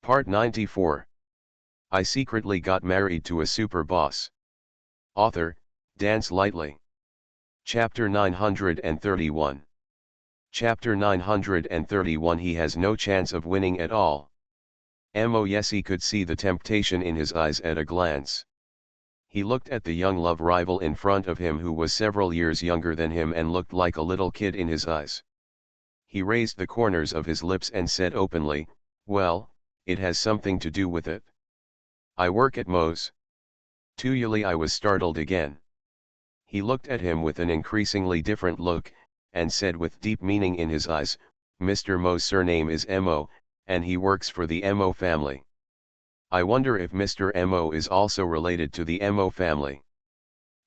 Part 94. I secretly got married to a super boss. Author, Dance Lightly. Chapter 931. Chapter 931. He has no chance of winning at all. Yes, he could see the temptation in his eyes at a glance. He looked at the young love rival in front of him, who was several years younger than him and looked like a little kid in his eyes. He raised the corners of his lips and said openly, "Well, it has something to do with it. I work at Moe's." I was startled again. He looked at him with an increasingly different look, and said with deep meaning in his eyes, "Mr. Moe's surname is Mo, and he works for the Mo family. I wonder if Mr. Mo is also related to the Mo family."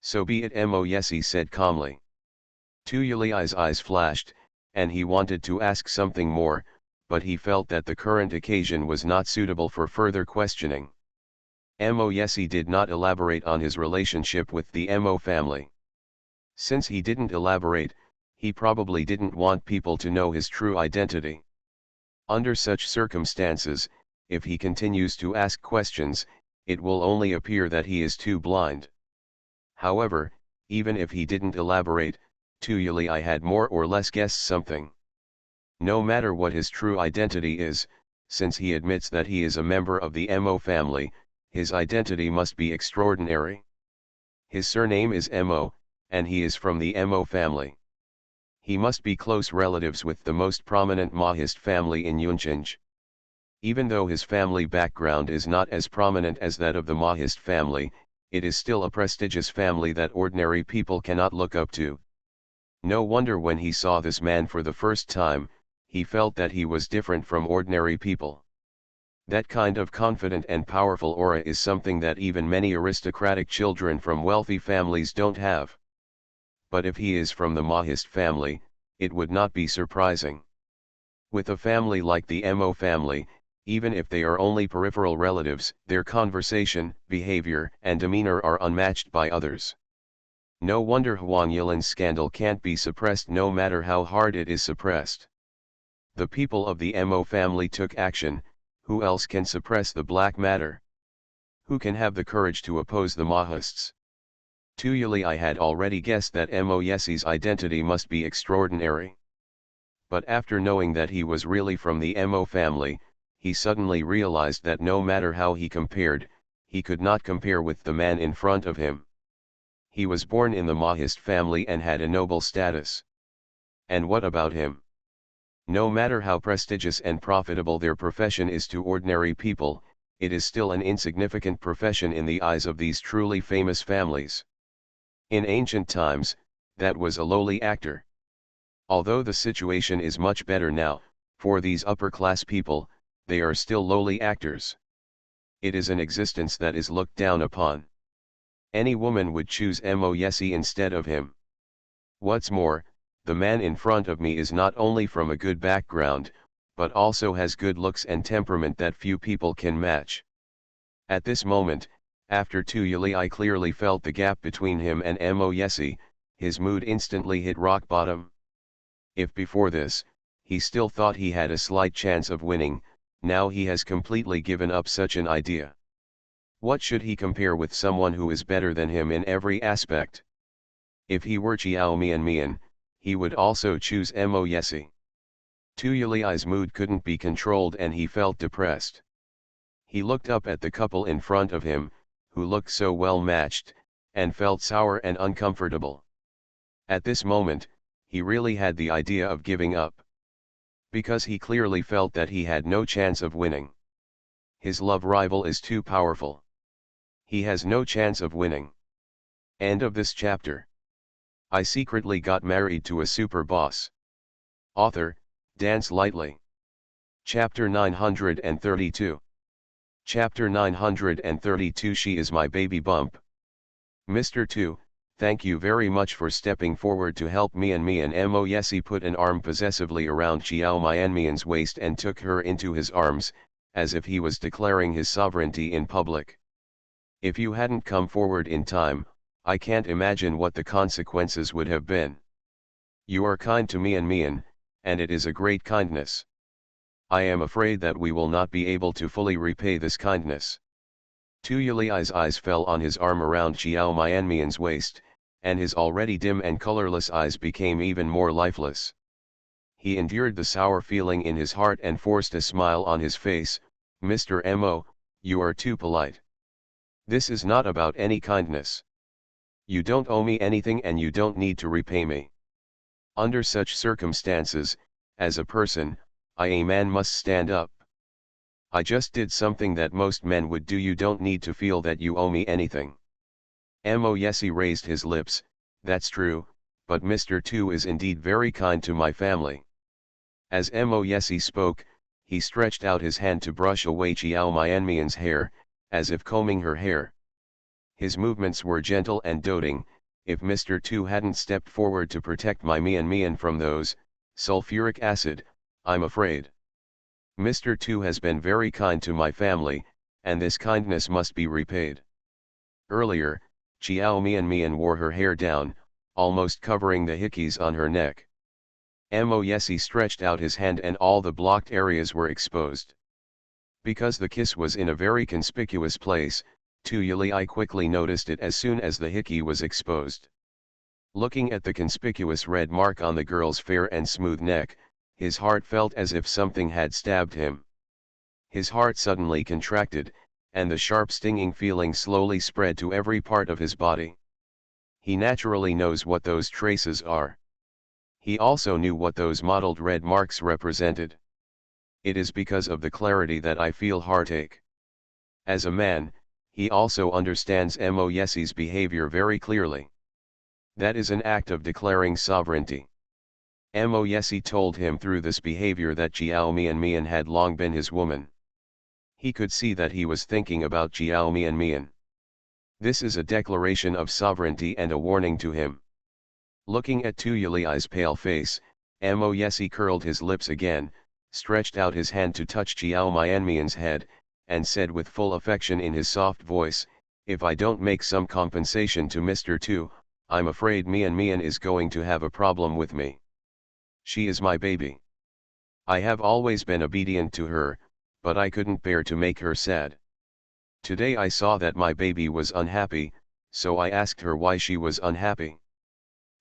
"So be it, Mo." "Yes," he said calmly. Tuli's eyes flashed, and he wanted to ask something more, but he felt that the current occasion was not suitable for further questioning. Yes, he did not elaborate on his relationship with the Mo family. Since he didn't elaborate, he probably didn't want people to know his true identity. Under such circumstances, if he continues to ask questions, it will only appear that he is too blind. However, even if he didn't elaborate, Tuli had more or less guessed something. No matter what his true identity is, since he admits that he is a member of the Mo family, his identity must be extraordinary. His surname is Mo, and he is from the Mo family. He must be close relatives with the most prominent Mahist family in Yuncheng. Even though his family background is not as prominent as that of the Mahist family, it is still a prestigious family that ordinary people cannot look up to. No wonder when he saw this man for the first time, he felt that he was different from ordinary people. That kind of confident and powerful aura is something that even many aristocratic children from wealthy families don't have. But if he is from the Mahist family, it would not be surprising. With a family like the Mo family, even if they are only peripheral relatives, their conversation, behavior, and demeanor are unmatched by others. No wonder Huang Yilan's scandal can't be suppressed no matter how hard it is suppressed. The people of the Mo family took action. Who else can suppress the black matter? Who can have the courage to oppose the Mahists? Tuli had already guessed that Mo Yesi's identity must be extraordinary. But after knowing that he was really from the Mo family, he suddenly realized that no matter how he compared, he could not compare with the man in front of him. He was born in the Mahist family and had a noble status. And what about him? No matter how prestigious and profitable their profession is to ordinary people, it is still an insignificant profession in the eyes of these truly famous families. In ancient times, that was a lowly actor. Although the situation is much better now, for these upper-class people, they are still lowly actors. It is an existence that is looked down upon. Any woman would choose Mo Yesi instead of him. What's more, the man in front of me is not only from a good background, but also has good looks and temperament that few people can match. At this moment, after Tuli clearly felt the gap between him and Mo Yesi, his mood instantly hit rock bottom. If before this, he still thought he had a slight chance of winning, now he has completely given up such an idea. What should he compare with someone who is better than him in every aspect? If he were Chiao Mian, he would also choose Mo Yesi. Tuli's mood couldn't be controlled and he felt depressed. He looked up at the couple in front of him, who looked so well matched, and felt sour and uncomfortable. At this moment, he really had the idea of giving up. Because he clearly felt that he had no chance of winning. His love rival is too powerful. He has no chance of winning. End of this chapter. I secretly got married to a super boss. Author, Dance Lightly. Chapter 932. Chapter 932. She is my baby bump. Mr. 2, thank you very much for stepping forward to help me. And Mo Yesi put an arm possessively around Chiao Mian's waist and took her into his arms, as if he was declaring his sovereignty in public. If you hadn't come forward in time, I can't imagine what the consequences would have been. You are kind to me, and it is a great kindness. I am afraid that we will not be able to fully repay this kindness. Tu Yuli's eyes fell on his arm around Xiao Mianmian's waist, and his already dim and colorless eyes became even more lifeless. He endured the sour feeling in his heart and forced a smile on his face. Mr. Mo, you are too polite. This is not about any kindness. You don't owe me anything and you don't need to repay me. Under such circumstances, as a person, a man must stand up. I just did something that most men would do. You don't need to feel that you owe me anything. Mo Yesi raised his lips. That's true, but Mr. Tu is indeed very kind to my family. As Mo Yesi spoke, he stretched out his hand to brush away Xiao Mianmian's hair, as if combing her hair. His movements were gentle and doting. If Mr. Tu hadn't stepped forward to protect my Mian from those, sulfuric acid, I'm afraid. Mr. Tu has been very kind to my family, and this kindness must be repaid. Earlier, Xiao Mian wore her hair down, almost covering the hickeys on her neck. Mo Yesi stretched out his hand and all the blocked areas were exposed. Because the kiss was in a very conspicuous place, Tu Yuli quickly noticed it as soon as the hickey was exposed. Looking at the conspicuous red mark on the girl's fair and smooth neck, his heart felt as if something had stabbed him. His heart suddenly contracted, and the sharp stinging feeling slowly spread to every part of his body. He naturally knows what those traces are. He also knew what those mottled red marks represented. It is because of the clarity that I feel heartache. As a man, he also understands Mo Yesi's behavior very clearly. That is an act of declaring sovereignty. Mo Yesi told him through this behavior that Xiao Mian had long been his woman. He could see that he was thinking about Xiao Mian. This is a declaration of sovereignty and a warning to him. Looking at Tu Yuli's pale face, Mo Yesi curled his lips again, stretched out his hand to touch Xiao Mianmian's head, and said with full affection in his soft voice, if I don't make some compensation to Mr. Tu, I'm afraid Mian is going to have a problem with me. She is my baby. I have always been obedient to her, but I couldn't bear to make her sad. Today I saw that my baby was unhappy, so I asked her why she was unhappy.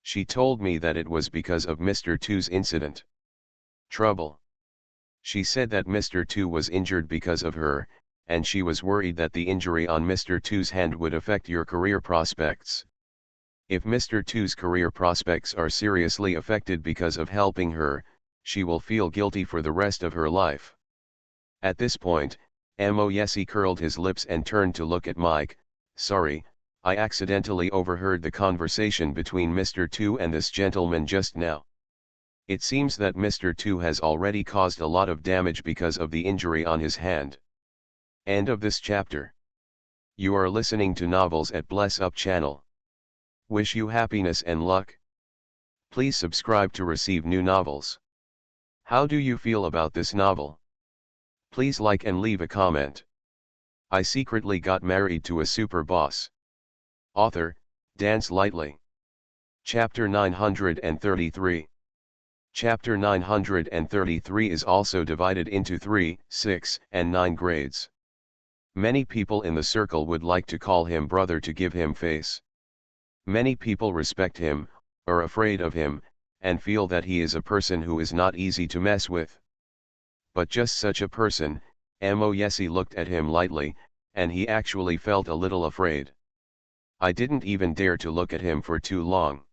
She told me that it was because of Mr. Tu's incident. Trouble. She said that Mr. Tu was injured because of her, and she was worried that the injury on Mr. Tu's hand would affect your career prospects. If Mr. Tu's career prospects are seriously affected because of helping her, she will feel guilty for the rest of her life. At this point, Mo Yesi curled his lips and turned to look at Mike. Sorry, I accidentally overheard the conversation between Mr. Tu and this gentleman just now. It seems that Mr. Tu has already caused a lot of damage because of the injury on his hand. End of this chapter. You are listening to Novels at Bless Up channel. Wish you happiness and luck. Please subscribe to receive new novels. How do you feel about this novel? Please like and leave a comment. I secretly got married to a super boss. Author, Dance Lightly. Chapter 933. Chapter 933 is also divided into 3, 6, and 9 grades. Many people in the circle would like to call him brother to give him face. Many people respect him, are afraid of him, and feel that he is a person who is not easy to mess with. But just such a person, Mo Yesi looked at him lightly, and he actually felt a little afraid. I didn't even dare to look at him for too long.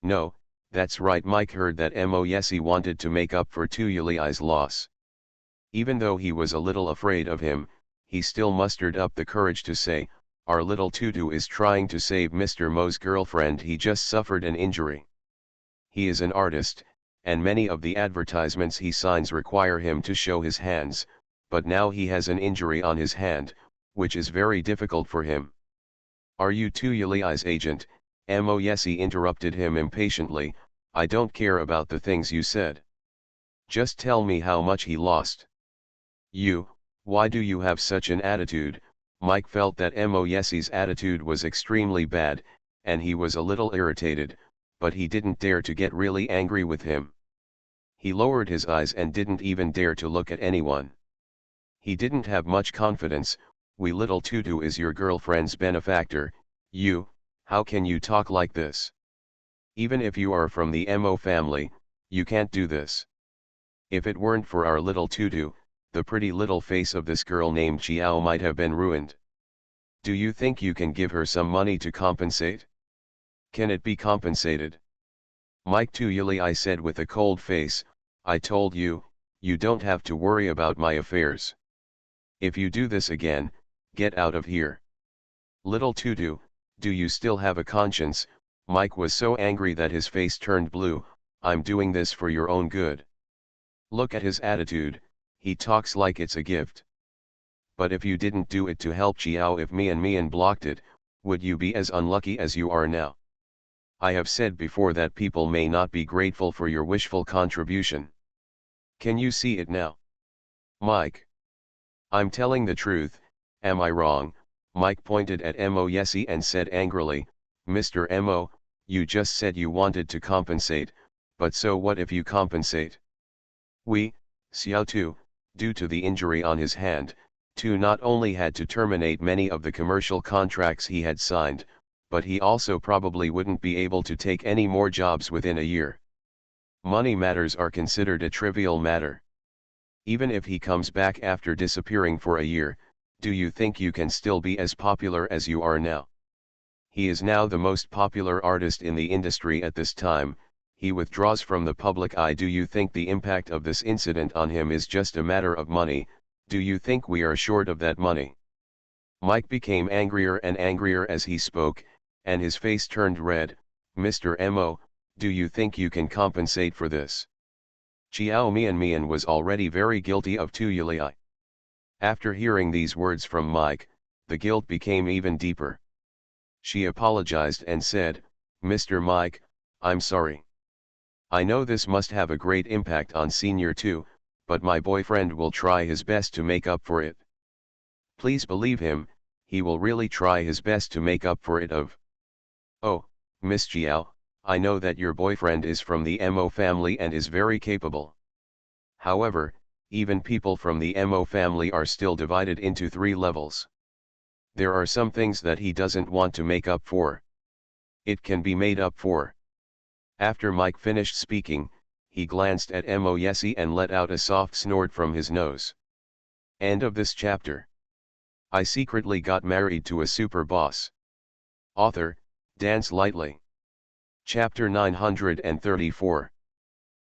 No, that's right, Mike heard that Mo Yesi wanted to make up for Tu Yuli's loss. Even though he was a little afraid of him, he still mustered up the courage to say, our little Tutu is trying to save Mr. Mo's girlfriend, he just suffered an injury. He is an artist, and many of the advertisements he signs require him to show his hands, but now he has an injury on his hand, which is very difficult for him. Are you Tu Yuli's agent? Mo Yesi interrupted him impatiently. I don't care about the things you said. Just tell me how much he lost. Why do you have such an attitude? Mike felt that Mo Yesi's attitude was extremely bad, and he was a little irritated, but he didn't dare to get really angry with him. He lowered his eyes and didn't even dare to look at anyone. He didn't have much confidence. "We little Tutu is your girlfriend's benefactor. How can you talk like this? Even if you are from the Mo family, you can't do this. If it weren't for our little Tutu, the pretty little face of this girl named Chiao might have been ruined. Do you think you can give her some money to compensate? Can it be compensated?" "Mike Tuyuli," I said with a cold face, "I told you, you don't have to worry about my affairs. If you do this again, get out of here." "Little Tutu, do you still have a conscience?" Mike was so angry that his face turned blue. "I'm doing this for your own good. Look at his attitude, he talks like it's a gift. But if you didn't do it to help Chiao, if Mian blocked it, would you be as unlucky as you are now? I have said before that people may not be grateful for your wishful contribution. Can you see it now?" "Mike, I'm telling the truth, am I wrong?" Mike pointed at Mo Yesi and said angrily, "Mr. Mo, you just said you wanted to compensate, but so what if you compensate?" Xiao Tu, due to the injury on his hand, Tu not only had to terminate many of the commercial contracts he had signed, but he also probably wouldn't be able to take any more jobs within a year. Money matters are considered a trivial matter. Even if he comes back after disappearing for a year, do you think you can still be as popular as you are now? He is now the most popular artist in the industry at this time. He withdraws from the public eye. Do you think the impact of this incident on him is just a matter of money? Do you think we are short of that money?" Mike became angrier and angrier as he spoke, and his face turned red. "Mr. Mo, do you think you can compensate for this?" Chiao Mian was already very guilty of Tuyuli. After hearing these words from Mike, the guilt became even deeper. She apologized and said, "Mr. Mike, I'm sorry. I know this must have a great impact on Senior too, but my boyfriend will try his best to make up for it. Please believe him, he will really try his best to make up for it." "Oh, Miss Chiao, I know that your boyfriend is from the Mo family and is very capable. However, even people from the Mo family are still divided into 3 levels. There are some things that he doesn't want to make up for. It can be made up for." After Mike finished speaking, he glanced at Mo Yesi and let out a soft snort from his nose. End of this chapter. I secretly got married to a super boss. Author, Dance Lightly. Chapter 934.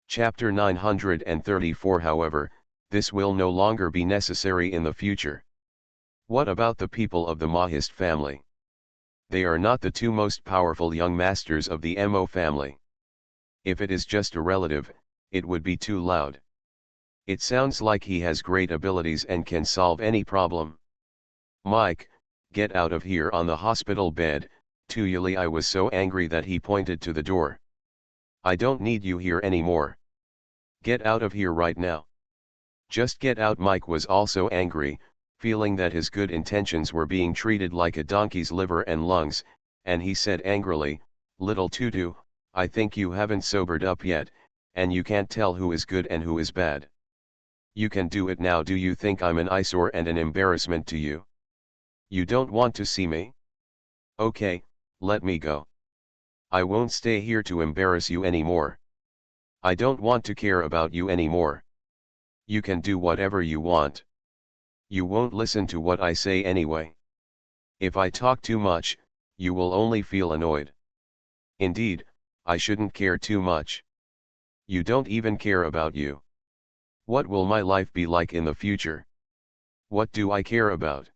Chapter 934. However, this will no longer be necessary in the future. What about the people of the Mahist family? They are not the 2 most powerful young masters of the Mo family. If it is just a relative, it would be too loud. It sounds like he has great abilities and can solve any problem. "Mike, get out of here." On the hospital bed, Tuyuli was so angry that he pointed to the door. "I don't need you here anymore. Get out of here right now. Just get out." Mike was also angry, feeling that his good intentions were being treated like a donkey's liver and lungs, and he said angrily, "Little Tutu, I think you haven't sobered up yet, and you can't tell who is good and who is bad. You can do it now. Do you think I'm an eyesore and an embarrassment to you? You don't want to see me? Okay, let me go. I won't stay here to embarrass you anymore. I don't want to care about you anymore. You can do whatever you want. You won't listen to what I say anyway. If I talk too much, you will only feel annoyed. Indeed, I shouldn't care too much. You don't even care about you. What will my life be like in the future? What do I care about?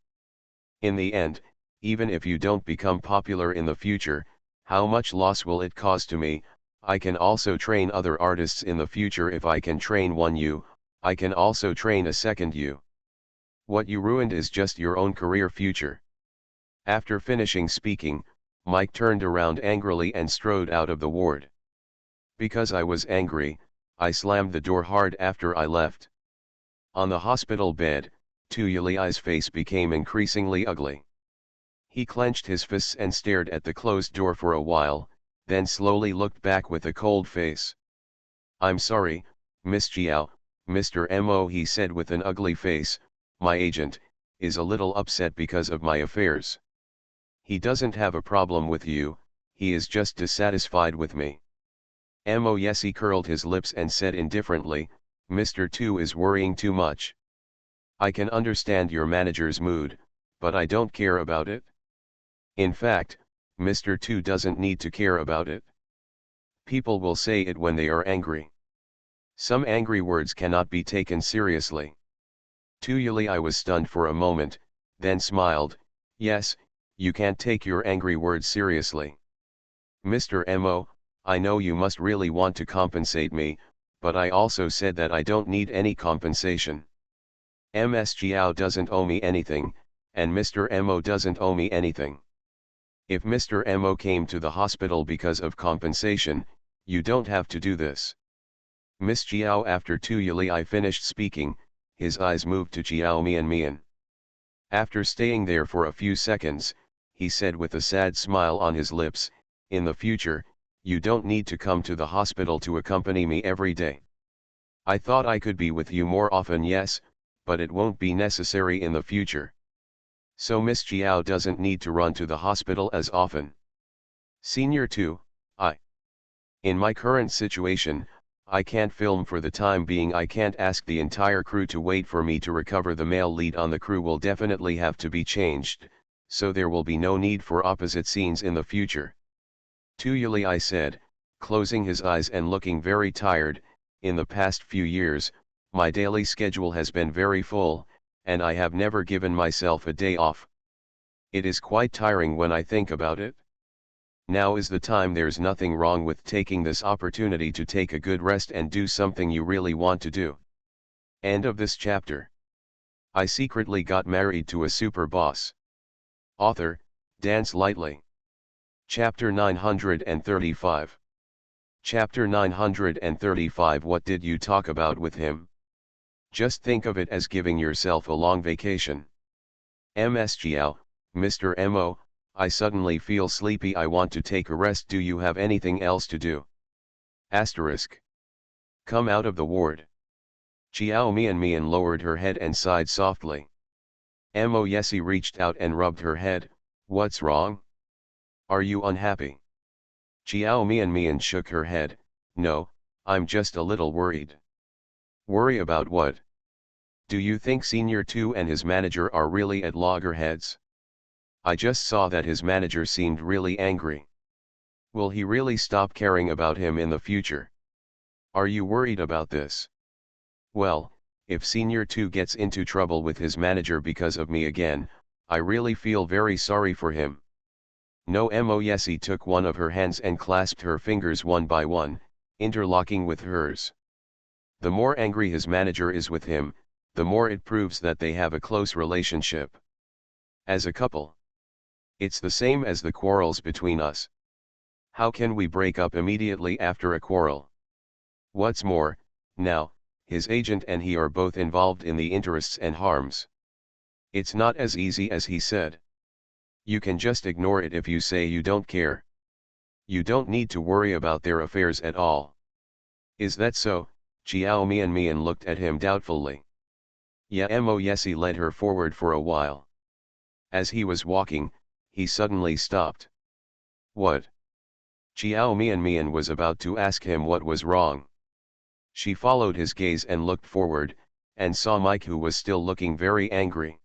In the end, even if you don't become popular in the future, how much loss will it cause to me? I can also train other artists in the future. If I can train one you, I can also train a second you. What you ruined is just your own career future." After finishing speaking, Mike turned around angrily and strode out of the ward. Because I was angry, I slammed the door hard after I left. On the hospital bed, Tuyuli's face became increasingly ugly. He clenched his fists and stared at the closed door for a while, then slowly looked back with a cold face. "I'm sorry, Miss Jiao, Mr. Mo, he said with an ugly face, my agent, is a little upset because of my affairs. He doesn't have a problem with you, he is just dissatisfied with me. Mo Yesi curled his lips and said indifferently, Mr. Tu is worrying too much. I can understand your manager's mood, but I don't care about it. In fact, Mr. Tu doesn't need to care about it. People will say it when they are angry. Some angry words cannot be taken seriously. Tuyuli, I was stunned for a moment, then smiled, yes, you can't take your angry words seriously. Mr. Mo, I know you must really want to compensate me, but I also said that I don't need any compensation. Ms. Jiao doesn't owe me anything, and Mr. Mo doesn't owe me anything. If Mr. Mo came to the hospital because of compensation, you don't have to do this. Miss Jiao, after Tuyuli finished speaking, his eyes moved to Jiao Mian. After staying there for a few seconds, he said with a sad smile on his lips, in the future, you don't need to come to the hospital to accompany me every day. I thought I could be with you more often, yes, but it won't be necessary in the future. So Miss Jiao doesn't need to run to the hospital as often. Senior 2, in my current situation, I can't film for the time being. I can't ask the entire crew to wait for me to recover. The male lead on the crew will definitely have to be changed, so there will be no need for opposite scenes in the future. Tuyuli, I said, closing his eyes and looking very tired. In the past few years, my daily schedule has been very full, and I have never given myself a day off. It is quite tiring when I think about it. Now is the time. There's nothing wrong with taking this opportunity to take a good rest and do something you really want to do. End of this chapter. I secretly got married to a super boss. Author, Dance Lightly. Chapter 935. Chapter 935. What did you talk about with him? Just think of it as giving yourself a long vacation. Ms. Jiao, Mr. Mo, I suddenly feel sleepy. I want to take a rest. Do you have anything else to do? Asterisk. Come out of the ward. Jiao Mian lowered her head and sighed softly. Mo Yesi reached out and rubbed her head. What's wrong? Are you unhappy? Jiao Mian shook her head. No, I'm just a little worried. Worry about what? Do you think Senior 2 and his manager are really at loggerheads? I just saw that his manager seemed really angry. Will he really stop caring about him in the future? Are you worried about this? Well, if Senior 2 gets into trouble with his manager because of me again, I really feel very sorry for him. No. Mo Yesi took one of her hands and clasped her fingers one by one, interlocking with hers. The more angry his manager is with him, the more it proves that they have a close relationship. As a couple. It's the same as the quarrels between us. How can we break up immediately after a quarrel? What's more, now, his agent and he are both involved in the interests and harms. It's not as easy as he said. You can just ignore it if you say you don't care. You don't need to worry about their affairs at all. Is that so? Jiao Mian looked at him doubtfully. Yeah. Mo Yesi led her forward for a while. As he was walking, he suddenly stopped. What? Jiao Mian was about to ask him what was wrong. She followed his gaze and looked forward, and saw Mike, who was still looking very angry.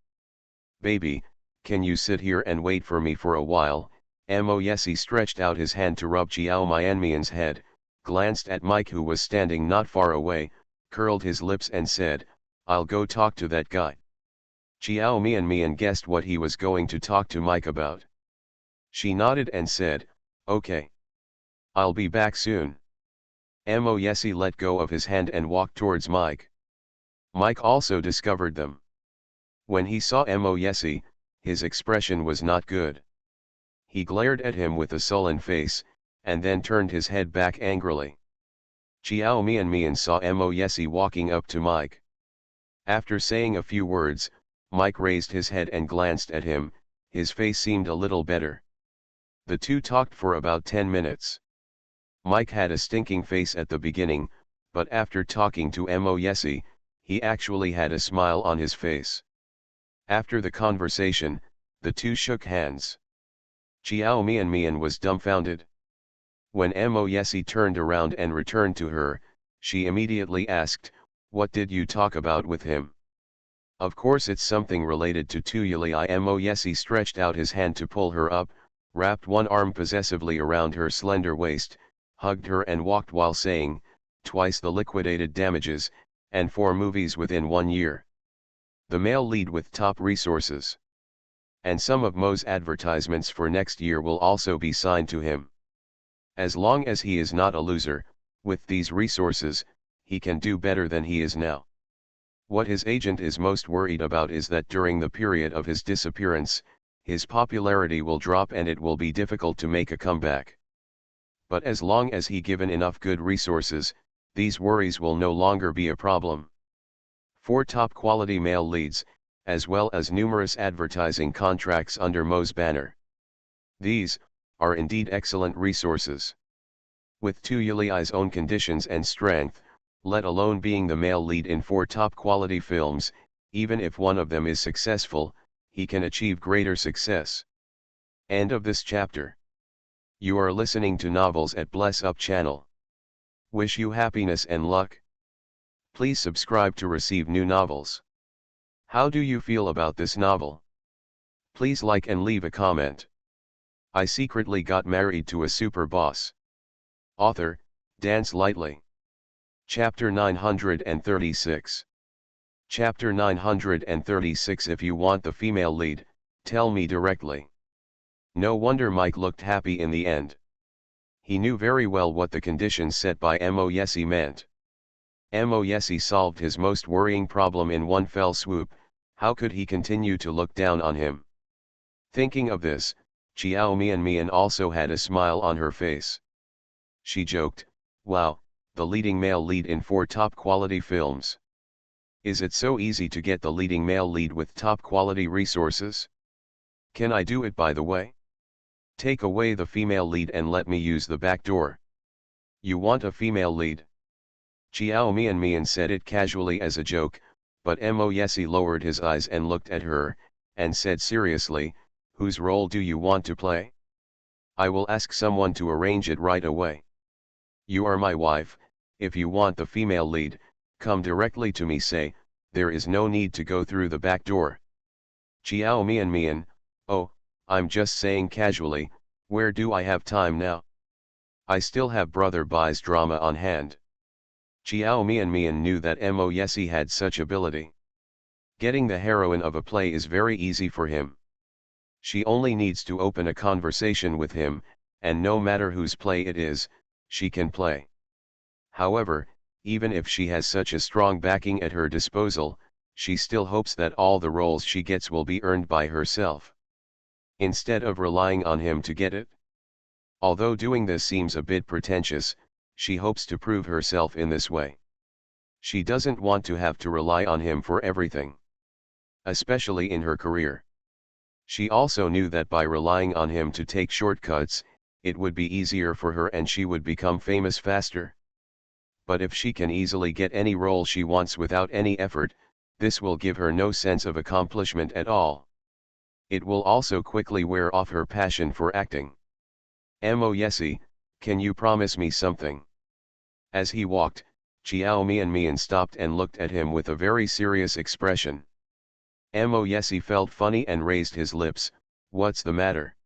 Baby, can you sit here and wait for me for a while? Mo Yesi stretched out his hand to rub Jiao Mian's head, glanced at Mike, who was standing not far away, curled his lips and said, I'll go talk to that guy. Jiao Mian guessed what he was going to talk to Mike about. She nodded and said, okay. I'll be back soon. Mo Yesi let go of his hand and walked towards Mike. Mike also discovered them. When he saw Mo Yesi, his expression was not good. He glared at him with a sullen face, and then turned his head back angrily. Jiao Mian saw Mo Yesi walking up to Mike. After saying a few words, Mike raised his head and glanced at him. His face seemed a little better. The two talked for about 10 minutes. Mike had a stinking face at the beginning, but after talking to Moyesi, he actually had a smile on his face. After the conversation, the two shook hands. Xiao Mian was dumbfounded. When Moyesi turned around and returned to her, she immediately asked, "What did you talk about with him?" "Of course it's something related to Tuyuli." Moyesi stretched out his hand to pull her up, wrapped one arm possessively around her slender waist, hugged her and walked while saying, "Twice the liquidated damages, and 4 movies within 1 year. The male lead with top resources. And some of Mo's advertisements for next year will also be signed to him. As long as he is not a loser, with these resources, he can do better than he is now. What his agent is most worried about is that during the period of his disappearance, his popularity will drop and it will be difficult to make a comeback. But as long as he given enough good resources, these worries will no longer be a problem. 4 top quality male leads, as well as numerous advertising contracts under Mo's banner. These are indeed excellent resources. With Tuyuli's own conditions and strength, let alone being the male lead in 4 top quality films, even if one of them is successful, he can achieve greater success." End of this chapter. You are listening to Novels at Bless Up channel. Wish you happiness and luck. Please subscribe to receive new novels. How do you feel about this novel? Please like and leave a comment. I secretly got married to a super boss. Author, Dance Lightly. Chapter 936. Chapter 936. If you want the female lead, tell me directly. No wonder Mike looked happy in the end. He knew very well what the conditions set by Moyesi meant. Moyesi solved his most worrying problem in one fell swoop. How could he continue to look down on him? Thinking of this, Xiao Mian also had a smile on her face. She joked, "Wow, the leading male lead in 4 top quality films. Is it so easy to get the leading male lead with top quality resources? Can I do it by the way? Take away the female lead and let me use the back door. You want a female lead?" Xiao Mian said it casually as a joke, but Moyesi lowered his eyes and looked at her, and said seriously, "Whose role do you want to play? I will ask someone to arrange it right away. You are my wife, if you want the female lead, come directly to me. Say, there is no need to go through the back door." Xiao Mian, "Oh, I'm just saying casually, where do I have time now? I still have Brother Bai's drama on hand." Xiao Mian knew that Moyesi had such ability. Getting the heroine of a play is very easy for him. She only needs to open a conversation with him, and no matter whose play it is, she can play. However, even if she has such a strong backing at her disposal, she still hopes that all the roles she gets will be earned by herself, instead of relying on him to get it. Although doing this seems a bit pretentious, she hopes to prove herself in this way. She doesn't want to have to rely on him for everything, especially in her career. She also knew that by relying on him to take shortcuts, it would be easier for her and she would become famous faster. But if she can easily get any role she wants without any effort, this will give her no sense of accomplishment at all. It will also quickly wear off her passion for acting. Moyesi, can you promise me something? As he walked, Xiao Mian stopped and looked at him with a very serious expression. Moyesi felt funny and raised his lips. "What's the matter?"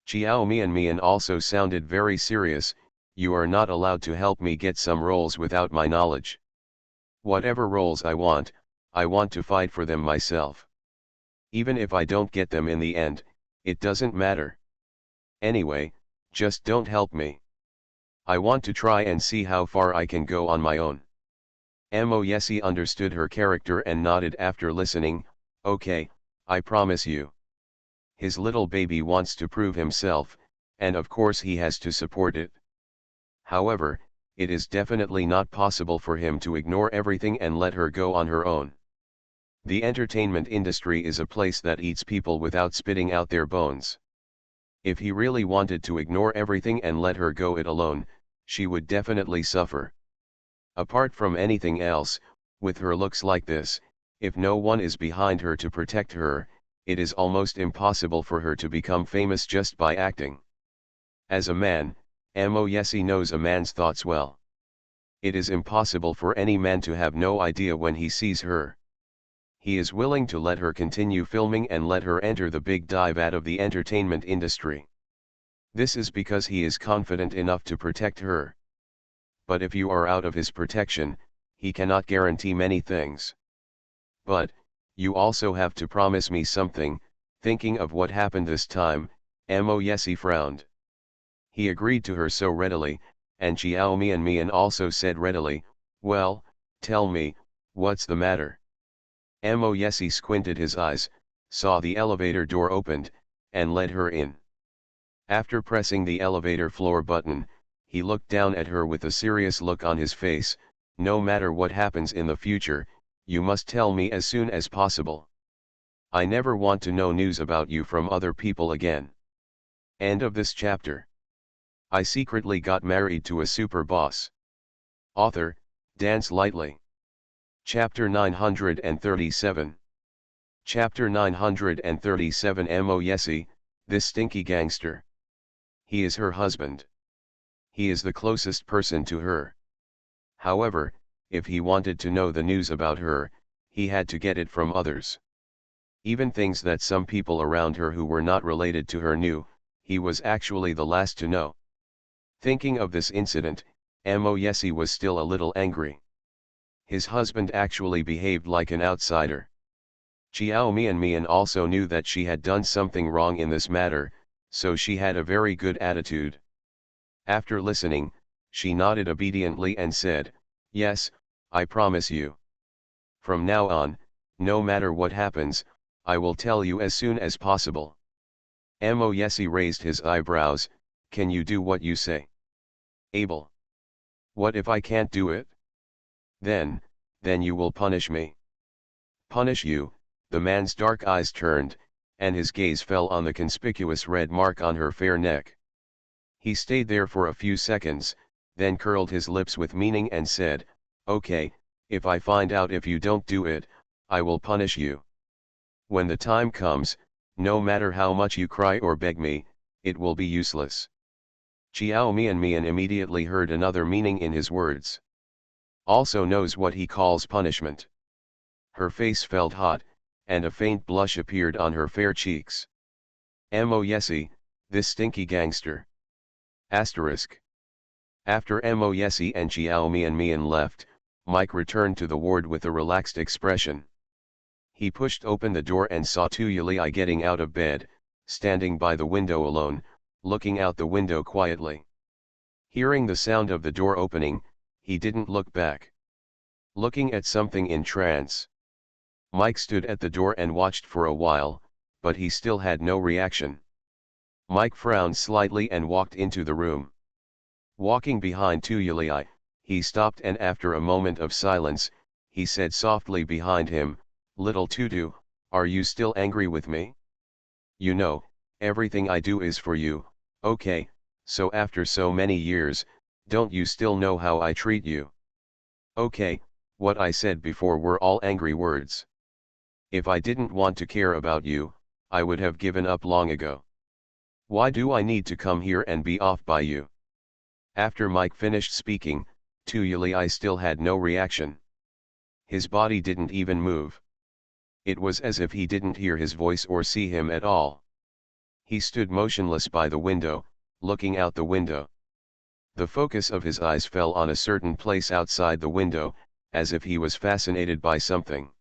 Xiao Mian also sounded very serious. "You are not allowed to help me get some roles without my knowledge. Whatever roles I want to fight for them myself. Even if I don't get them in the end, it doesn't matter. Anyway, just don't help me. I want to try and see how far I can go on my own." Moyesi understood her character and nodded after listening. "Okay, I promise you." His little baby wants to prove himself, and of course he has to support it. However, it is definitely not possible for him to ignore everything and let her go on her own. The entertainment industry is a place that eats people without spitting out their bones. If he really wanted to ignore everything and let her go it alone, she would definitely suffer. Apart from anything else, with her looks like this, if no one is behind her to protect her, it is almost impossible for her to become famous just by acting. As a man, Moyesi knows a man's thoughts well. It is impossible for any man to have no idea when he sees her. He is willing to let her continue filming and let her enter the big dive out of the entertainment industry. This is because he is confident enough to protect her. But if you are out of his protection, he cannot guarantee many things. But, you also have to promise me something. Thinking of what happened this time, Moyesi frowned. He agreed to her so readily, and Xiao Mian also said readily, "Well, tell me, what's the matter?" Moyesi squinted his eyes, saw the elevator door opened, and led her in. After pressing the elevator floor button, he looked down at her with a serious look on his face. "No matter what happens in the future, you must tell me as soon as possible. I never want to know news about you from other people again." End of this chapter. I secretly got married to a super boss. Author, Dance Lightly. Chapter 937. Chapter 937. Moyesi, this stinky gangster. He is her husband. He is the closest person to her. However, if he wanted to know the news about her, he had to get it from others. Even things that some people around her who were not related to her knew, he was actually the last to know. Thinking of this incident, Moyesi was still a little angry. His husband actually behaved like an outsider. Xiao Mian also knew that she had done something wrong in this matter, so she had a very good attitude. After listening, she nodded obediently and said, "Yes, I promise you. From now on, no matter what happens, I will tell you as soon as possible." Moyesi raised his eyebrows. "Can you do what you say?" "Able. What if I can't do it?" Then you will punish me." "Punish you?" The man's dark eyes turned, and his gaze fell on the conspicuous red mark on her fair neck. He stayed there for a few seconds, then curled his lips with meaning and said, "Okay, if I find out if you don't do it, I will punish you. When the time comes, no matter how much you cry or beg me, it will be useless." Xiao Mian immediately heard another meaning in his words. Also knows what he calls punishment. Her face felt hot, and a faint blush appeared on her fair cheeks. Moyesi, this stinky gangster. Asterisk. After Moyesi and Xiao Mian left, Mike returned to the ward with a relaxed expression. He pushed open the door and saw Tu Yuli getting out of bed, standing by the window alone, looking out the window quietly. Hearing the sound of the door opening, he didn't look back. Looking at something in trance. Mike stood at the door and watched for a while, but he still had no reaction. Mike frowned slightly and walked into the room. Walking behind Tu Yuli, he stopped and after a moment of silence, he said softly behind him, "Little Tutu, are you still angry with me? You know, everything I do is for you, okay, so after so many years, don't you still know how I treat you? Okay, what I said before were all angry words. If I didn't want to care about you, I would have given up long ago. Why do I need to come here and be off by you?" After Mike finished speaking, Tu Yuli still had no reaction. His body didn't even move. It was as if he didn't hear his voice or see him at all. He stood motionless by the window, looking out the window. The focus of his eyes fell on a certain place outside the window, as if he was fascinated by something.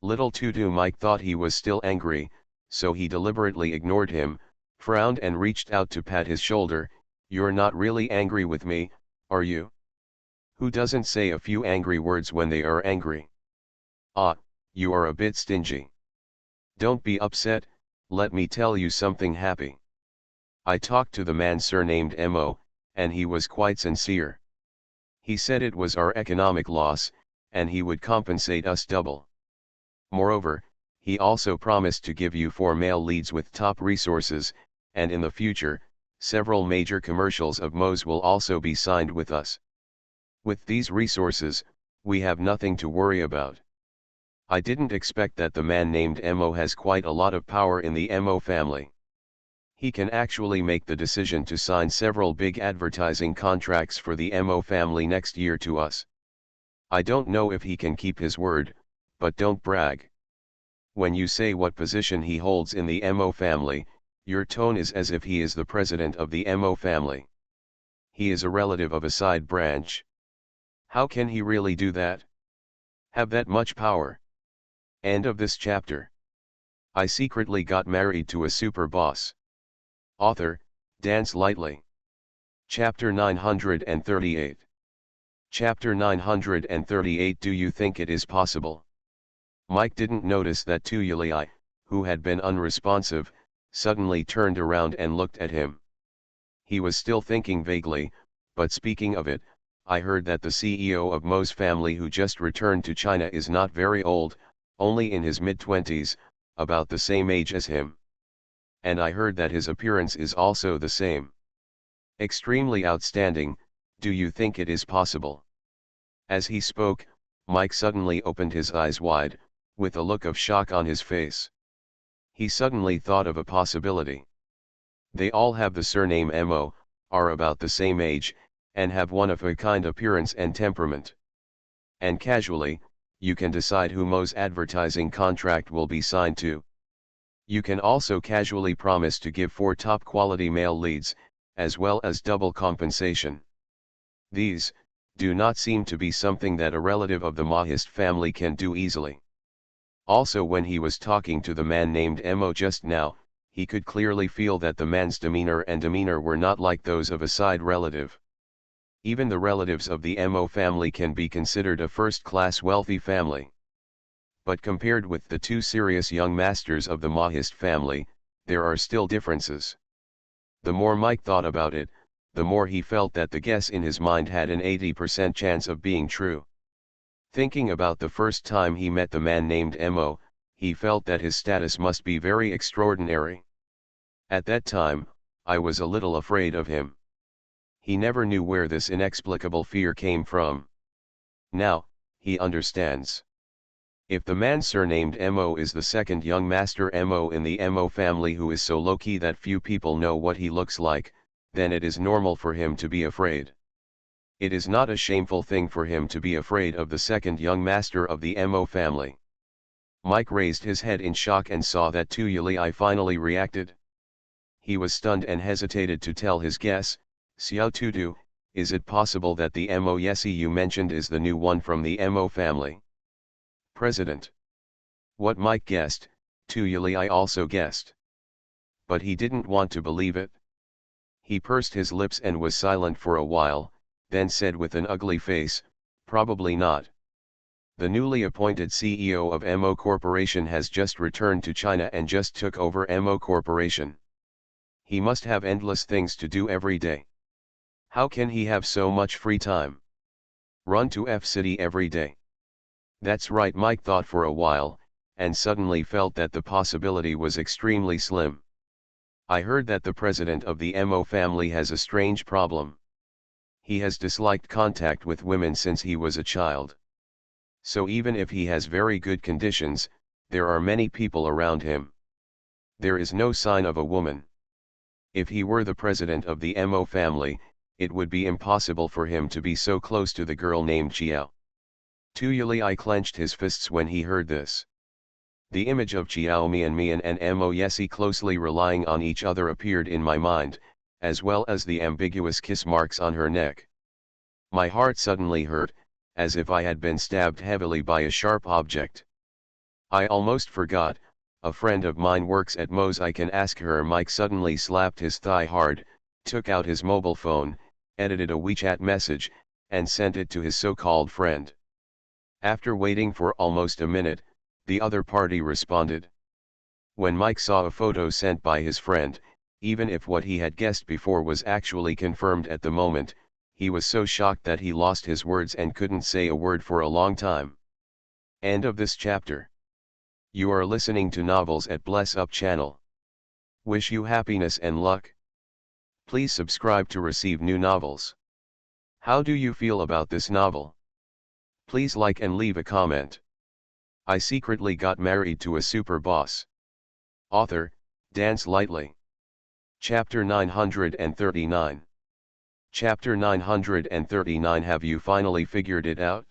Little Tutu Mike thought he was still angry, so he deliberately ignored him, frowned and reached out to pat his shoulder. "You're not really angry with me, are you? Who doesn't say a few angry words when they are angry? Ah, you are a bit stingy. Don't be upset, let me tell you something happy. I talked to the man surnamed Mo, and he was quite sincere. He said it was our economic loss, and he would compensate us double. Moreover, he also promised to give you 4 male leads with top resources, and in the future, several major commercials of Mo's will also be signed with us. With these resources, we have nothing to worry about. I didn't expect that the man named Mo has quite a lot of power in the Mo family. He can actually make the decision to sign several big advertising contracts for the Mo family next year to us. I don't know if he can keep his word, but don't brag. When you say what position he holds in the Mo family, your tone is as if he is the president of the Mo family. He is a relative of a side branch. How can he really do that? Have that much power? End of this chapter. I secretly got married to a super boss. Author, Dance Lightly. Chapter 938. Chapter 938. Do you think it is possible? Mike didn't notice that Tuyuli, who had been unresponsive, suddenly turned around and looked at him. He was still thinking vaguely, but speaking of it, I heard that the CEO of Mo's family who just returned to China is not very old, only in his mid-20s, about the same age as him. And I heard that his appearance is also the same. Extremely outstanding. Do you think it is possible? As he spoke, Mike suddenly opened his eyes wide, with a look of shock on his face. He suddenly thought of a possibility. They all have the surname Mo, are about the same age, and have one-of-a-kind appearance and temperament. And casually, you can decide who Mo's advertising contract will be signed to. You can also casually promise to give 4 top-quality male leads, as well as double compensation. These do not seem to be something that a relative of the Mahist family can do easily. Also, when he was talking to the man named Mo just now, he could clearly feel that the man's demeanor were not like those of a side relative. Even the relatives of the Mo family can be considered a first-class wealthy family. But compared with the 2 serious young masters of the Mahist family, there are still differences. The more Mike thought about it, the more he felt that the guess in his mind had an 80% chance of being true. Thinking about the first time he met the man named Mo, he felt that his status must be very extraordinary. At that time, I was a little afraid of him. He never knew where this inexplicable fear came from. Now, he understands. If the man surnamed Mo is the second young master Mo in the Mo family who is so low-key that few people know what he looks like, then it is normal for him to be afraid. It is not a shameful thing for him to be afraid of the second young master of the Mo family. Mike raised his head in shock and saw that Tuyuli finally reacted. He was stunned and hesitated to tell his guess. Xiao Tudu, is it possible that the Mo Yesi you mentioned is the new one from the Mo family? President. What Mike guessed, Tuyuli also guessed. But he didn't want to believe it. He pursed his lips and was silent for a while, then said with an ugly face, probably not. The newly appointed CEO of Mo Corporation has just returned to China and just took over Mo Corporation. He must have endless things to do every day. How can he have so much free time? Run to F City every day. That's right, Mike thought for a while, and suddenly felt that the possibility was extremely slim. I heard that the president of the Mo family has a strange problem. He has disliked contact with women since he was a child. So even if he has very good conditions, there are many people around him. There is no sign of a woman. If he were the president of the Mo family, it would be impossible for him to be so close to the girl named Chiao. Tuyuli clenched his fists when he heard this. The image of Chiao Mian and Mo Yesi closely relying on each other appeared in my mind, as well as the ambiguous kiss marks on her neck. My heart suddenly hurt, as if I had been stabbed heavily by a sharp object. I almost forgot, a friend of mine works at Mo's, I can ask her. Mike suddenly slapped his thigh hard, took out his mobile phone, edited a WeChat message, and sent it to his so-called friend. After waiting for almost a minute, the other party responded. When Mike saw a photo sent by his friend, even if what he had guessed before was actually confirmed at the moment, he was so shocked that he lost his words and couldn't say a word for a long time. End of this chapter. You are listening to Novels at Bless Up channel. Wish you happiness and luck. Please subscribe to receive new novels. How do you feel about this novel? Please like and leave a comment. I secretly got married to a super boss. Author, Dance Lightly. Chapter 939. Chapter 939. Have you finally figured it out?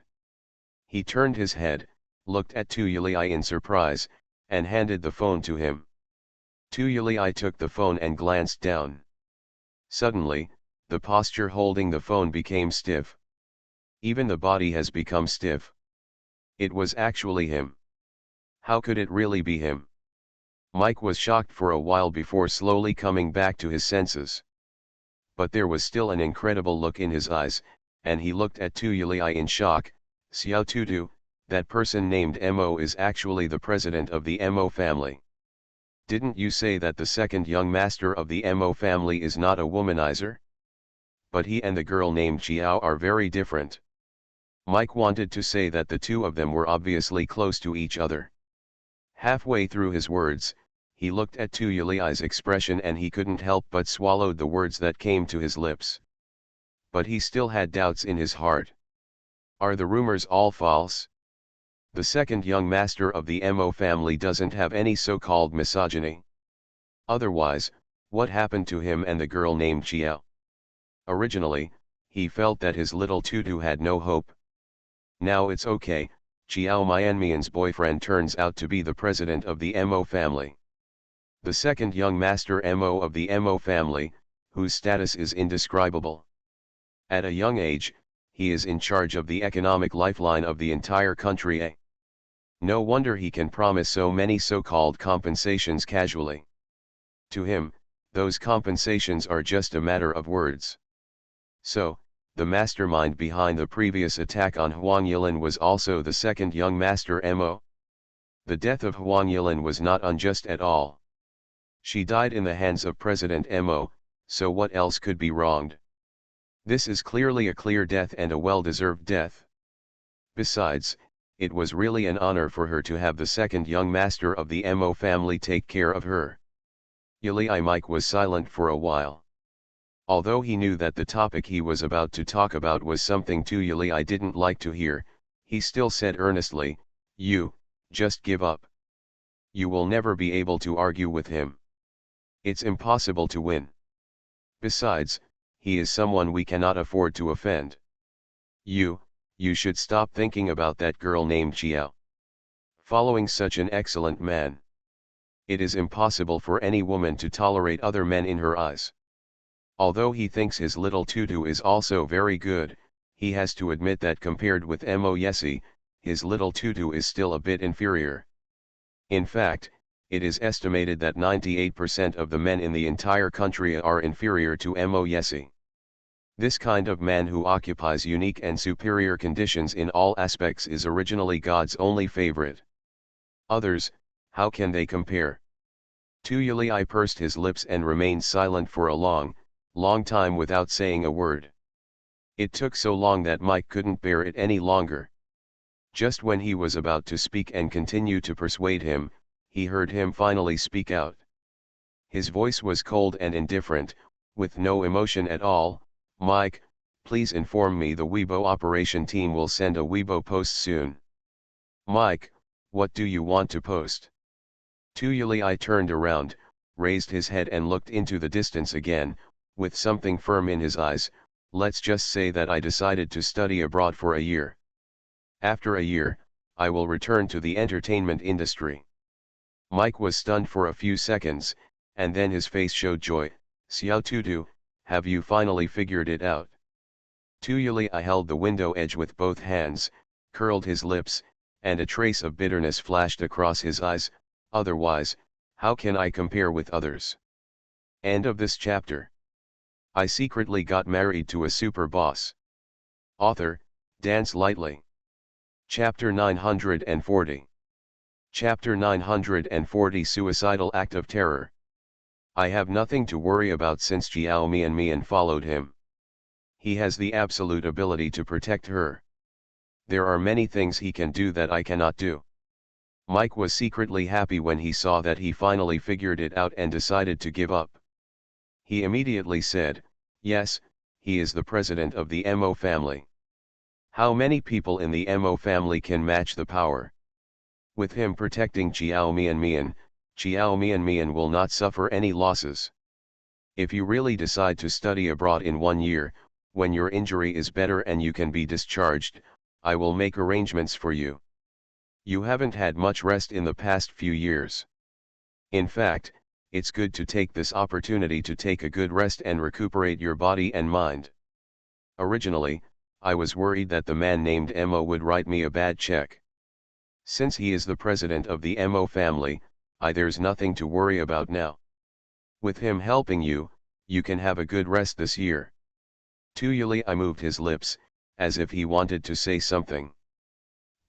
He turned his head, looked at Tuyuli in surprise, and handed the phone to him. Tuyuli took the phone and glanced down. Suddenly, the posture holding the phone became stiff. Even the body has become stiff. It was actually him. How could it really be him? Mike was shocked for a while before slowly coming back to his senses. But there was still an incredible look in his eyes, and he looked at Tuyuli in shock. Xiao Tutu, that person named Mo is actually the president of the Mo family. Didn't you say that the second young master of the Mo family is not a womanizer? But he and the girl named Chiao are very different. Mike wanted to say that the two of them were obviously close to each other. Halfway through his words, he looked at Tuyuli's expression and he couldn't help but swallowed the words that came to his lips. But he still had doubts in his heart. Are the rumors all false? The second young master of the Mo family doesn't have any so-called misogyny. Otherwise, what happened to him and the girl named Chiao? Originally, he felt that his little Tutu had no hope. Now it's okay, Chiao Myanmar's boyfriend turns out to be the president of the Mo family. The second young master Mo of the Mo family, whose status is indescribable. At a young age, he is in charge of the economic lifeline of the entire country. No wonder he can promise so many so-called compensations casually. To him, those compensations are just a matter of words. So, the mastermind behind the previous attack on Huang Yilin was also the second young master Mo. The death of Huang Yilin was not unjust at all. She died in the hands of President Mo, so what else could be wronged? This is clearly a clear death and a well-deserved death. Besides, it was really an honor for her to have the second young master of the Mo family take care of her. Yili Mike was silent for a while. Although he knew that the topic he was about to talk about was something Tuyuli didn't like to hear, he still said earnestly, "You, just give up. You will never be able to argue with him. It's impossible to win. Besides, he is someone we cannot afford to offend. You should stop thinking about that girl named Chiao. Following such an excellent man. It is impossible for any woman to tolerate other men in her eyes. Although he thinks his little Tutu is also very good, he has to admit that compared with Mo Yesi, his little Tutu is still a bit inferior. In fact, it is estimated that 98% of the men in the entire country are inferior to Mo Yesi. This kind of man who occupies unique and superior conditions in all aspects is originally God's only favorite. Others, how can they compare? Tuyuli pursed his lips and remained silent for a long time without saying a word. It took so long that Mike couldn't bear it any longer. Just when he was about to speak and continue to persuade him, he heard him finally speak out. His voice was cold and indifferent, with no emotion at all. "Mike, please inform me the Weibo operation team will send a Weibo post soon." "Mike, what do you want to post?" Tuyuli turned around, raised his head and looked into the distance again, with something firm in his eyes. "Let's just say that I decided to study abroad for a year. After a year, I will return to the entertainment industry." Mike was stunned for a few seconds, and then his face showed joy. "Xiao Tutu, have you finally figured it out?" Tuyuli held the window edge with both hands, curled his lips, and a trace of bitterness flashed across his eyes. "Otherwise, how can I compare with others?" End of this chapter. I secretly got married to a super boss. Author, Dance Lightly. Chapter 940. Chapter 940. Suicidal Act of Terror. I have nothing to worry about since Jiao Mian followed him. He has the absolute ability to protect her. There are many things he can do that I cannot do. Mike was secretly happy when he saw that he finally figured it out and decided to give up. He immediately said, "Yes, he is the president of the Mo family. How many people in the Mo family can match the power? With him protecting Chiao Mian will not suffer any losses. If you really decide to study abroad in 1 year, when your injury is better and you can be discharged, I will make arrangements for you. You haven't had much rest in the past few years. In fact, it's good to take this opportunity to take a good rest and recuperate your body and mind. Originally, I was worried that the man named Mo would write me a bad check. Since he is the president of the Mo family, there's nothing to worry about now. With him helping you, you can have a good rest this year. I moved his lips, as if he wanted to say something.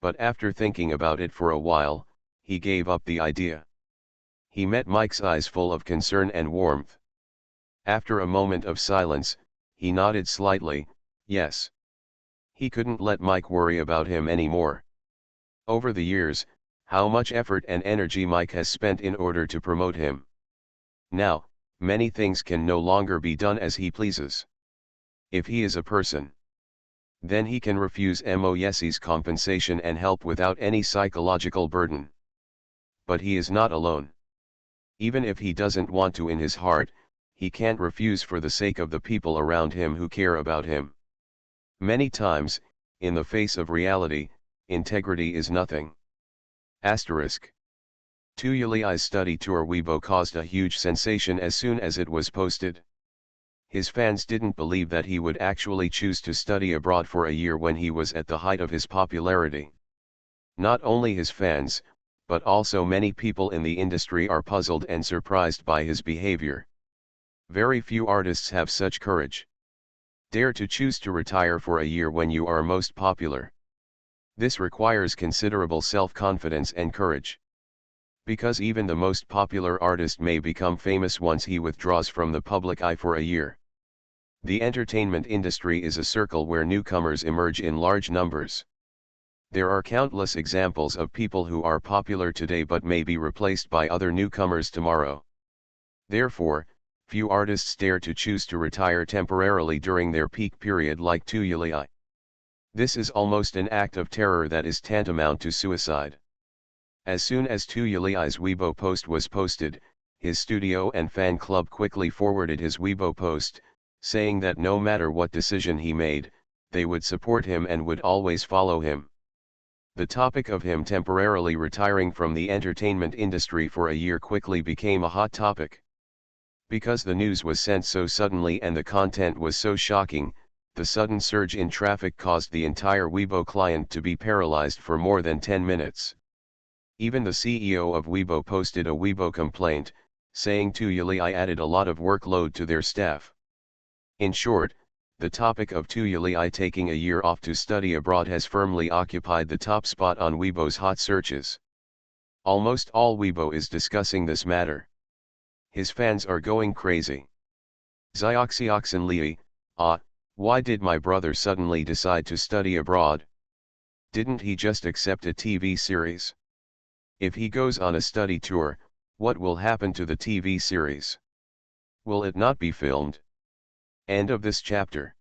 But after thinking about it for a while, he gave up the idea. He met Mike's eyes full of concern and warmth. After a moment of silence, he nodded slightly, yes. He couldn't let Mike worry about him anymore. Over the years, how much effort and energy Mike has spent in order to promote him. Now, many things can no longer be done as he pleases. If he is a person, then he can refuse Moyesi's compensation and help without any psychological burden. But he is not alone. Even if he doesn't want to in his heart, he can't refuse for the sake of the people around him who care about him. Many times, in the face of reality, integrity is nothing. Asterisk. Tuyuli's study tour Weibo caused a huge sensation as soon as it was posted. His fans didn't believe that he would actually choose to study abroad for a year when he was at the height of his popularity. Not only his fans, but also many people in the industry are puzzled and surprised by his behavior. Very few artists have such courage. Dare to choose to retire for a year when you are most popular. This requires considerable self-confidence and courage. Because even the most popular artist may become famous once he withdraws from the public eye for a year. The entertainment industry is a circle where newcomers emerge in large numbers. There are countless examples of people who are popular today but may be replaced by other newcomers tomorrow. Therefore, few artists dare to choose to retire temporarily during their peak period like Tuyuli. This is almost an act of terror that is tantamount to suicide. As soon as Tuyuli's Weibo post was posted, his studio and fan club quickly forwarded his Weibo post, saying that no matter what decision he made, they would support him and would always follow him. The topic of him temporarily retiring from the entertainment industry for a year quickly became a hot topic. Because the news was sent so suddenly and the content was so shocking, the sudden surge in traffic caused the entire Weibo client to be paralyzed for more than 10 minutes. Even the CEO of Weibo posted a Weibo complaint, saying Tuyuli added a lot of workload to their staff. In short, the topic of Tuyuli taking a year off to study abroad has firmly occupied the top spot on Weibo's hot searches. Almost all Weibo is discussing this matter. His fans are going crazy. Xioxioxin Lee, why did my brother suddenly decide to study abroad? Didn't he just accept a TV series? If he goes on a study tour, what will happen to the TV series? Will it not be filmed? End of this chapter.